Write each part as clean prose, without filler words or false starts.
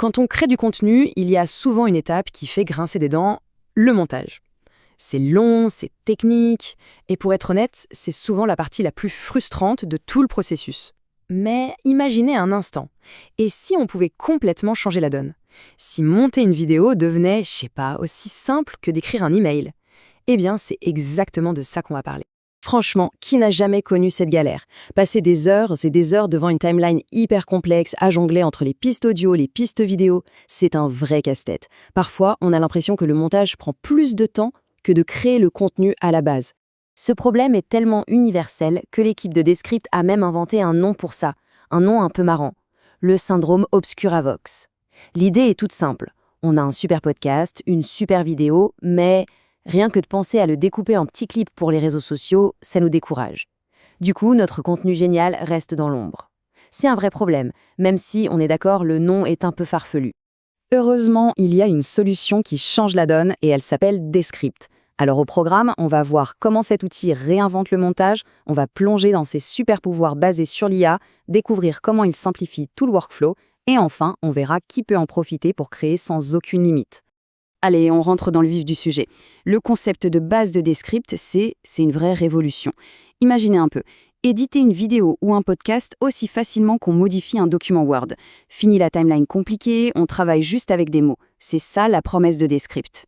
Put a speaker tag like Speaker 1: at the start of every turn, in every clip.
Speaker 1: Quand on crée du contenu, il y a souvent une étape qui fait grincer des dents, le montage. C'est long, c'est technique, et pour être honnête, c'est souvent la partie la plus frustrante de tout le processus. Mais imaginez un instant, et si on pouvait complètement changer la donne? Si monter une vidéo devenait, je sais pas, aussi simple que d'écrire un email? Eh bien, c'est exactement de ça qu'on va parler. Franchement, qui n'a jamais connu cette galère? Passer des heures et des heures devant une timeline hyper complexe à jongler entre les pistes audio, les pistes vidéo, c'est un vrai casse-tête. Parfois, on a l'impression que le montage prend plus de temps que de créer le contenu à la base. Ce problème est tellement universel que l'équipe de Descript a même inventé un nom pour ça, un nom un peu marrant, le syndrome Obscuravox. L'idée est toute simple. On a un super podcast, une super vidéo, mais rien que de penser à le découper en petits clips pour les réseaux sociaux, ça nous décourage. Du coup, notre contenu génial reste dans l'ombre. C'est un vrai problème, même si, on est d'accord, le nom est un peu farfelu. Heureusement, il y a une solution qui change la donne et elle s'appelle Descript. Alors au programme, on va voir comment cet outil réinvente le montage, on va plonger dans ses super pouvoirs basés sur l'IA, découvrir comment il simplifie tout le workflow, et enfin, on verra qui peut en profiter pour créer sans aucune limite. Allez, on rentre dans le vif du sujet. Le concept de base de Descript, c'est une vraie révolution. Imaginez un peu, éditer une vidéo ou un podcast aussi facilement qu'on modifie un document Word. Fini la timeline compliquée, on travaille juste avec des mots. C'est ça la promesse de Descript.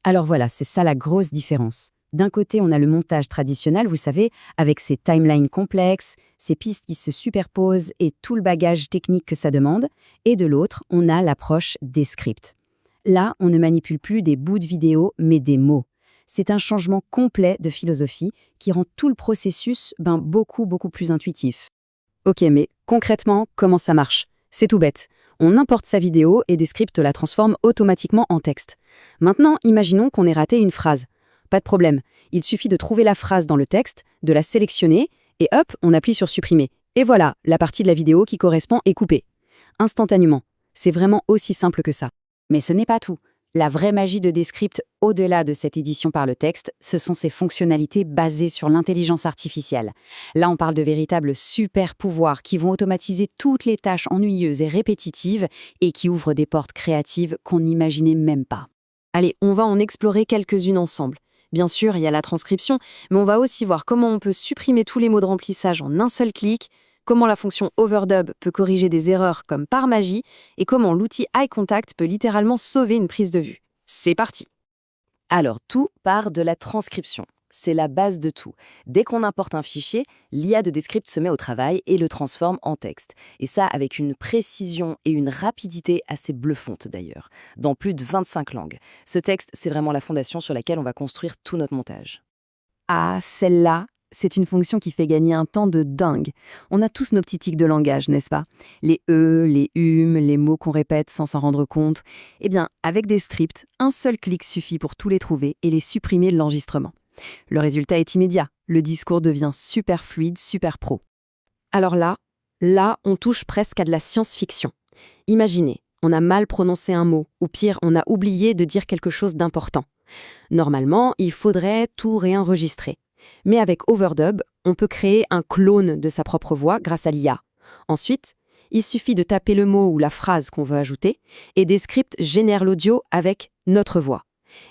Speaker 1: Alors voilà, c'est ça la grosse différence. D'un côté, on a le montage traditionnel, vous savez, avec ses timelines complexes, ses pistes qui se superposent et tout le bagage technique que ça demande. Et de l'autre, on a l'approche Descript. Là, on ne manipule plus des bouts de vidéo, mais des mots. C'est un changement complet de philosophie qui rend tout le processus beaucoup plus intuitif. Ok, mais concrètement, comment ça marche? C'est tout bête. On importe sa vidéo et Descript la transforme automatiquement en texte. Maintenant, imaginons qu'on ait raté une phrase. Pas de problème, il suffit de trouver la phrase dans le texte, de la sélectionner, et hop, on appuie sur supprimer. Et voilà, la partie de la vidéo qui correspond est coupée. Instantanément. C'est vraiment aussi simple que ça. Mais ce n'est pas tout. La vraie magie de Descript, au-delà de cette édition par le texte, ce sont ses fonctionnalités basées sur l'intelligence artificielle. Là, on parle de véritables super pouvoirs qui vont automatiser toutes les tâches ennuyeuses et répétitives et qui ouvrent des portes créatives qu'on n'imaginait même pas. Allez, on va en explorer quelques-unes ensemble. Bien sûr, il y a la transcription, mais on va aussi voir comment on peut supprimer tous les mots de remplissage en un seul clic, comment la fonction Overdub peut corriger des erreurs comme par magie, et comment l'outil Eye Contact peut littéralement sauver une prise de vue. C'est parti! Alors, tout part de la transcription. C'est la base de tout. Dès qu'on importe un fichier, l'IA de Descript se met au travail et le transforme en texte. Et ça avec une précision et une rapidité assez bluffantes d'ailleurs, dans plus de 25 langues. Ce texte, c'est vraiment la fondation sur laquelle on va construire tout notre montage. Ah, celle-là, c'est une fonction qui fait gagner un temps de dingue. On a tous nos petits tics de langage, n'est-ce pas? Les E, les les mots qu'on répète sans s'en rendre compte. Eh bien, avec Descript, un seul clic suffit pour tous les trouver et les supprimer de l'enregistrement. Le résultat est immédiat. Le discours devient super fluide, super pro. Alors là, on touche presque à de la science-fiction. Imaginez, on a mal prononcé un mot, ou pire, on a oublié de dire quelque chose d'important. Normalement, il faudrait tout réenregistrer. Mais avec Overdub, on peut créer un clone de sa propre voix grâce à l'IA. Ensuite, il suffit de taper le mot ou la phrase qu'on veut ajouter, et Descript génère l'audio avec notre voix.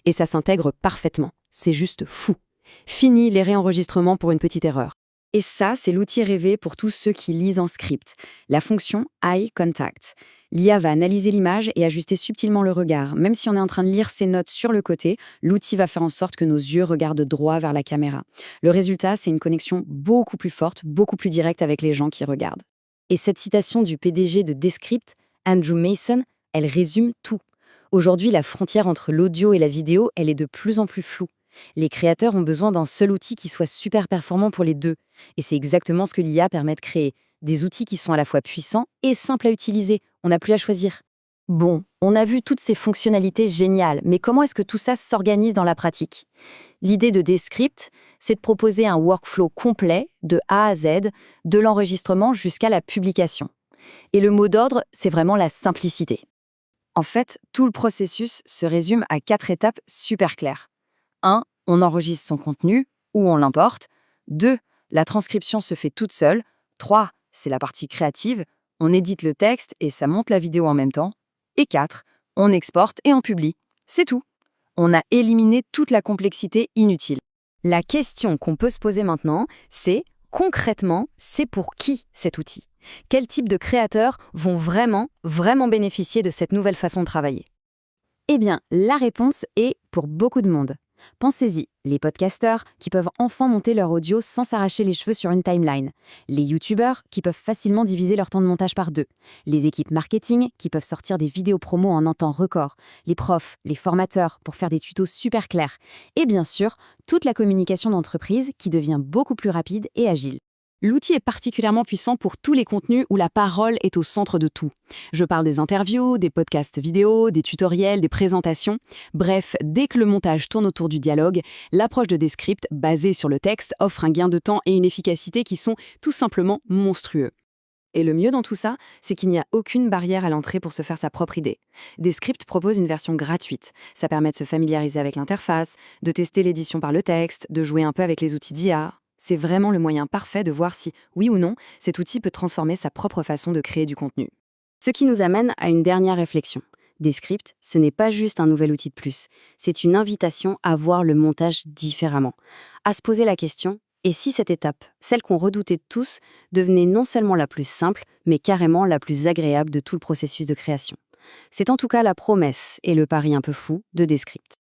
Speaker 1: Et ça s'intègre parfaitement. C'est juste fou. Fini les réenregistrements pour une petite erreur. Et ça, c'est l'outil rêvé pour tous ceux qui lisent en script, la fonction Eye Contact. L'IA va analyser l'image et ajuster subtilement le regard. Même si on est en train de lire ses notes sur le côté, l'outil va faire en sorte que nos yeux regardent droit vers la caméra. Le résultat, c'est une connexion beaucoup plus forte, beaucoup plus directe avec les gens qui regardent. Et cette citation du PDG de Descript, Andrew Mason, elle résume tout. Aujourd'hui, la frontière entre l'audio et la vidéo, elle est de plus en plus floue. Les créateurs ont besoin d'un seul outil qui soit super performant pour les deux. Et c'est exactement ce que l'IA permet de créer. Des outils qui sont à la fois puissants et simples à utiliser. On n'a plus à choisir. Bon, on a vu toutes ces fonctionnalités géniales, mais comment est-ce que tout ça s'organise dans la pratique? L'idée de Descript, c'est de proposer un workflow complet, de A à Z, de l'enregistrement jusqu'à la publication. Et le mot d'ordre, c'est vraiment la simplicité. En fait, tout le processus se résume à 4 étapes super claires. 1. On enregistre son contenu ou on l'importe. 2. La transcription se fait toute seule. 3. C'est la partie créative. On édite le texte et ça monte la vidéo en même temps. Et 4, on exporte et on publie. C'est tout. On a éliminé toute la complexité inutile. La question qu'on peut se poser maintenant, c'est concrètement, c'est pour qui cet outil? Quel type de créateurs vont vraiment bénéficier de cette nouvelle façon de travailler?
Speaker 2: Eh bien, la réponse est pour beaucoup de monde. Pensez-y, les podcasteurs qui peuvent enfin monter leur audio sans s'arracher les cheveux sur une timeline, les youtubeurs qui peuvent facilement diviser leur temps de montage par deux, les équipes marketing qui peuvent sortir des vidéos promo en un temps record, les profs, les formateurs pour faire des tutos super clairs, et bien sûr, toute la communication d'entreprise qui devient beaucoup plus rapide et agile. L'outil est particulièrement puissant pour tous les contenus où la parole est au centre de tout. Je parle des interviews, des podcasts vidéo, des tutoriels, des présentations. Bref, dès que le montage tourne autour du dialogue, l'approche de Descript, basée sur le texte, offre un gain de temps et une efficacité qui sont tout simplement monstrueux. Et le mieux dans tout ça, c'est qu'il n'y a aucune barrière à l'entrée pour se faire sa propre idée. Descript propose une version gratuite. Ça permet de se familiariser avec l'interface, de tester l'édition par le texte, de jouer un peu avec les outils d'IA. C'est vraiment le moyen parfait de voir si, oui ou non, cet outil peut transformer sa propre façon de créer du contenu. Ce qui nous amène à une dernière réflexion. Descript, ce n'est pas juste un nouvel outil de plus, c'est une invitation à voir le montage différemment, à se poser la question, et si cette étape, celle qu'on redoutait tous, devenait non seulement la plus simple, mais carrément la plus agréable de tout le processus de création. C'est en tout cas la promesse et le pari un peu fou de Descript.